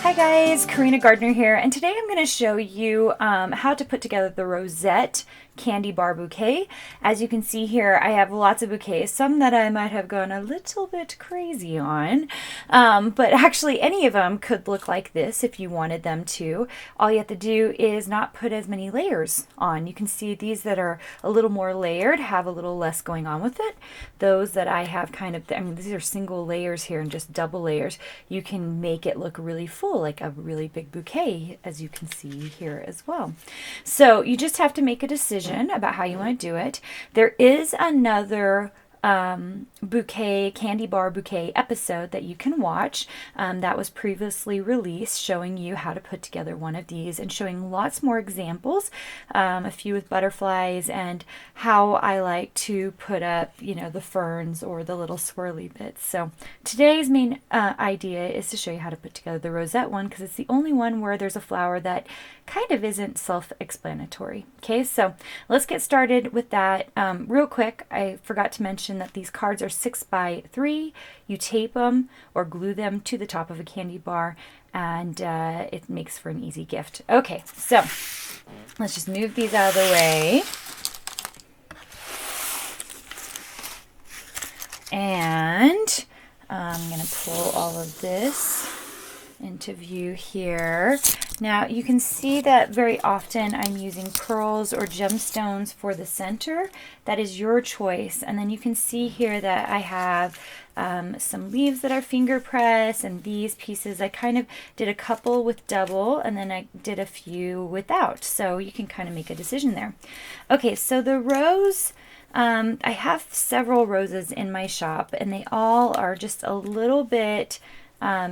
Hi guys, Carina Gardner here, and today I'm going to show you how to put together the Rosette candy bar bouquet. As you can see here, I have lots of bouquets, some that I might have gone a little bit crazy on, but actually any of them could look like this if you wanted them to. All you have to do is not put as many layers on. You can see these that are a little more layered have a little less going on with it. Those that I have kind of, these are single layers here and just double layers. You can make it look really full, like a really big bouquet, as you can see here as well. So you just have to make a decision about how you want to do it. There is another bouquet, candy bar bouquet episode that you can watch that was previously released, showing you how to put together one of these and showing lots more examples, a few with butterflies and how I like to put up, the ferns or the little swirly bits. So today's main idea is to show you how to put together the Rosette one, because it's the only one where there's a flower that kind of isn't self-explanatory. Okay, so let's get started with that. Real quick, I forgot to mention that these cards are 6 by 3. You tape them or glue them to the top of a candy bar, and it makes for an easy gift. Okay, so let's just move these out of the way. And I'm going to pull all of this into view here. Now you can see that very often I'm using pearls or gemstones for the center. That is your choice. And then you can see here that I have some leaves that are finger press, and these pieces I kind of did a couple with double and then I did a few without. So you can kind of make a decision there. Okay, so the rose, I have several roses in my shop and they all are just a little bit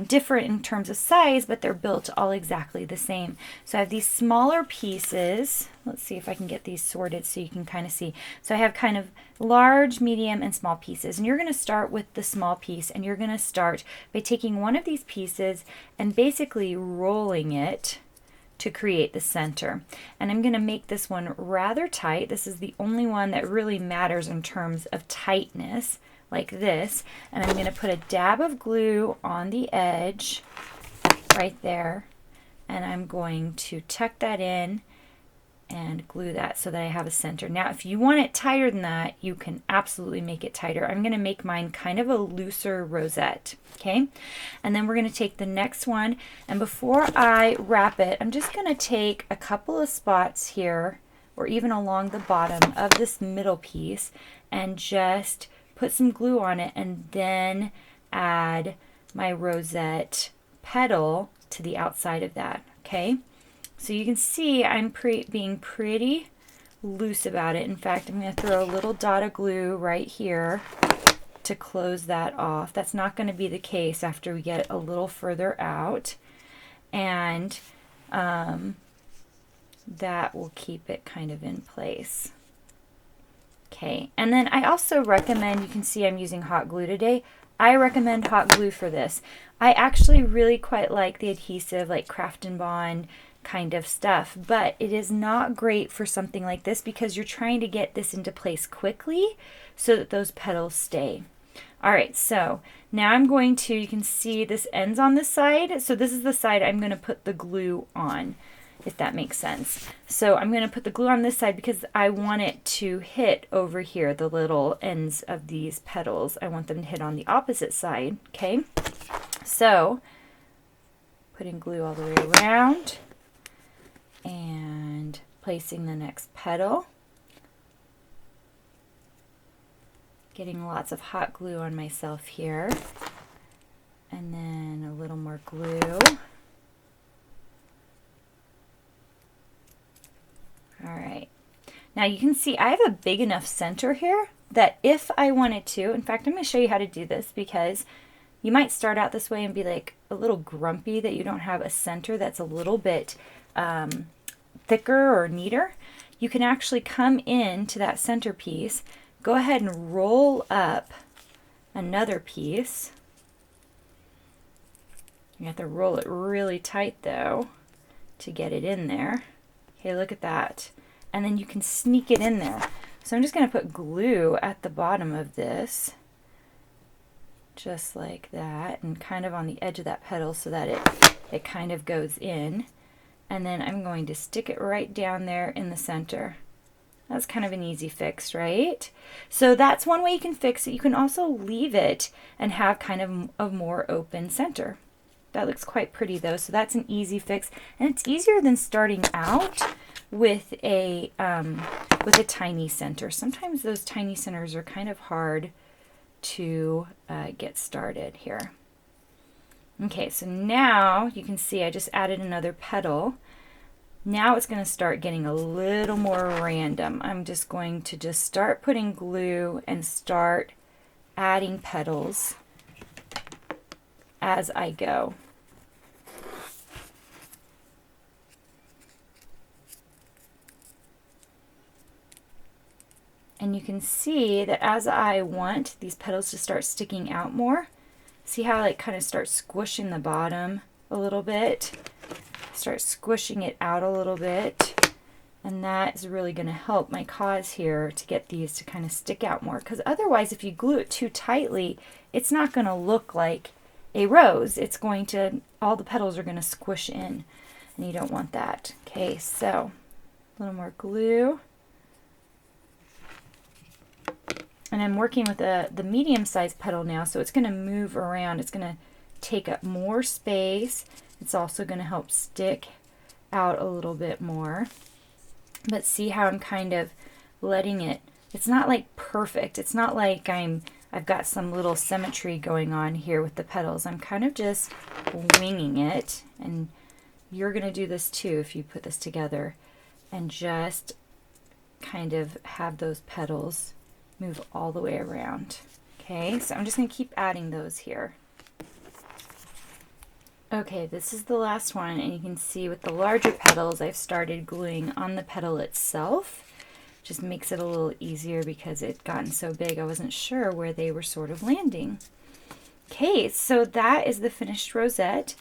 different in terms of size, but they're built all exactly the same. So I have these smaller pieces. Let's see if I can get these sorted so you can kind of see. So I have kind of large, medium, and small pieces. And you're going to start with the small piece, and you're going to start by taking one of these pieces and basically rolling it to create the center. And I'm going to make this one rather tight. This is the only one that really matters in terms of tightness, like this. And I'm going to put a dab of glue on the edge right there, and I'm going to tuck that in and glue that so that I have a center. Now if you want it tighter than that, you can absolutely make it tighter. I'm going to make mine kind of a looser rosette. Okay, and then we're going to take the next one, and before I wrap it, I'm just going to take a couple of spots here or even along the bottom of this middle piece and just put some glue on it, and then add my rosette petal to the outside of that. Okay, so you can see I'm being pretty loose about it. In fact, I'm going to throw a little dot of glue right here to close that off. That's not going to be the case after we get a little further out, and that will keep it kind of in place. Okay, and then I also recommend, you can see I'm using hot glue today. I recommend hot glue for this. I actually really quite like the adhesive, like Craft and Bond kind of stuff, but it is not great for something like this because you're trying to get this into place quickly so that those petals stay. All right, so now I'm going to, you can see this ends on this side. So this is the side I'm going to put the glue on, if that makes sense. So I'm going to put the glue on this side because I want it to hit over here, the little ends of these petals. I want them to hit on the opposite side, okay? So putting glue all the way around and placing the next petal. Getting lots of hot glue on myself here. And then a little more glue. All right, now you can see I have a big enough center here that if I wanted to, in fact, I'm going to show you how to do this because you might start out this way and be like a little grumpy that you don't have a center that's a little bit thicker or neater. You can actually come into that centerpiece, go ahead and roll up another piece. You have to roll it really tight though to get it in there. Okay, look at that. And then you can sneak it in there. So I'm just going to put glue at the bottom of this, just like that, and kind of on the edge of that petal so that it it kind of goes in. And then I'm going to stick it right down there in the center. That's kind of an easy fix, right? So that's one way you can fix it. You can also leave it and have kind of a more open center. That looks quite pretty though, so that's an easy fix. And it's easier than starting out with a tiny center. Sometimes those tiny centers are kind of hard to get started here. Okay, so now you can see I just added another petal. Now it's going to start getting a little more random. I'm just going to start putting glue and start adding petals as I go. And you can see that as I want these petals to start sticking out more, see how I kind of start squishing the bottom a little bit? Start squishing it out a little bit, and that is really going to help my cause here to get these to kind of stick out more, because otherwise if you glue it too tightly, it's not going to look like a rose. It's going to, all the petals are going to squish in, and you don't want that. Okay, so a little more glue. And I'm working with the medium-sized petal now, so it's going to move around. It's going to take up more space. It's also going to help stick out a little bit more. But see how I'm kind of letting it, it's not like perfect. It's not like I've got some little symmetry going on here with the petals. I'm kind of just winging it. And you're going to do this too if you put this together. And just kind of have those petals move all the way around. Okay, so I'm just going to keep adding those here. Okay, this is the last one, and you can see with the larger petals, I've started gluing on the petal itself. Just makes it a little easier because it's gotten so big, I wasn't sure where they were sort of landing. Okay, so that is the finished rosette,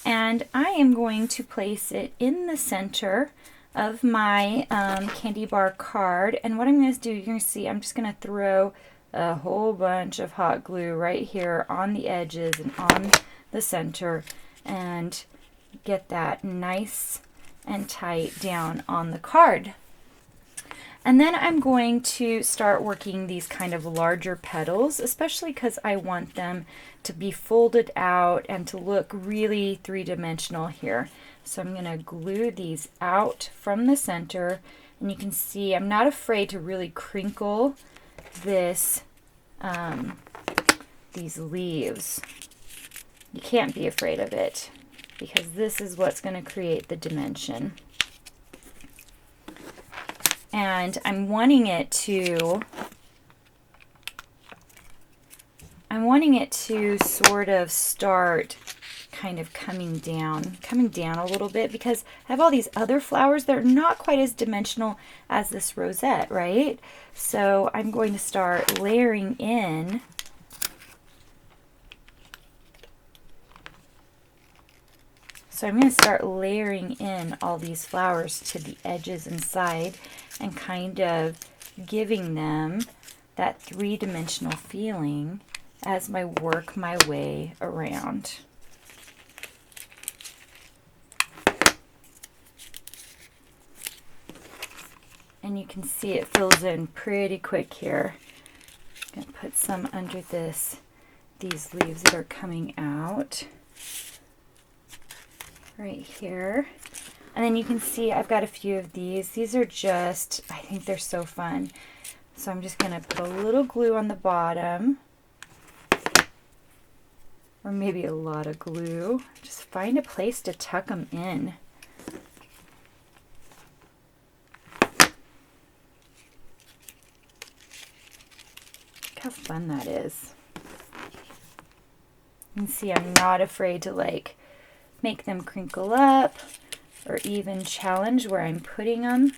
and I am going to place it in the center of my candy bar card. And what I'm going to do, you're going to see, I'm just going to throw a whole bunch of hot glue right here on the edges and on the center, and get that nice and tight down on the card. And then I'm going to start working these kind of larger petals, especially because I want them to be folded out and to look really three-dimensional here. So I'm going to glue these out from the center, and you can see I'm not afraid to really crinkle this, these leaves. You can't be afraid of it, because this is what's going to create the dimension. And I'm wanting it to sort of start kind of coming down a little bit, because I have all these other flowers that are not quite as dimensional as this rosette, right? So I'm going to start layering in all these flowers to the edges and side, and kind of giving them that three-dimensional feeling as I work my way around. And you can see it fills in pretty quick here. I'm going to put some under these leaves that are coming out right here. And then you can see I've got a few of these. These are just, I think they're so fun. So I'm just going to put a little glue on the bottom, or maybe a lot of glue. Just find a place to tuck them in. Look how fun that is. You can see I'm not afraid to like make them crinkle up, or even challenge where I'm putting them,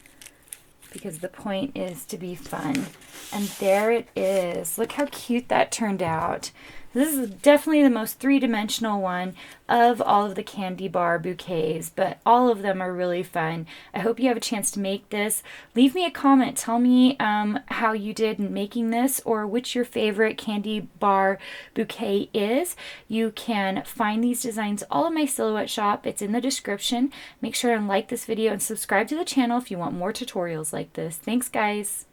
because the point is to be fun. And there it is. Look how cute that turned out. This is definitely the most three-dimensional one of all of the candy bar bouquets, but all of them are really fun. I hope you have a chance to make this. Leave me a comment. Tell me how you did in making this, or which your favorite candy bar bouquet is. You can find these designs all in my silhouette shop. It's in the description. Make sure and like this video and subscribe to the channel if you want more tutorials like this. Thanks, guys.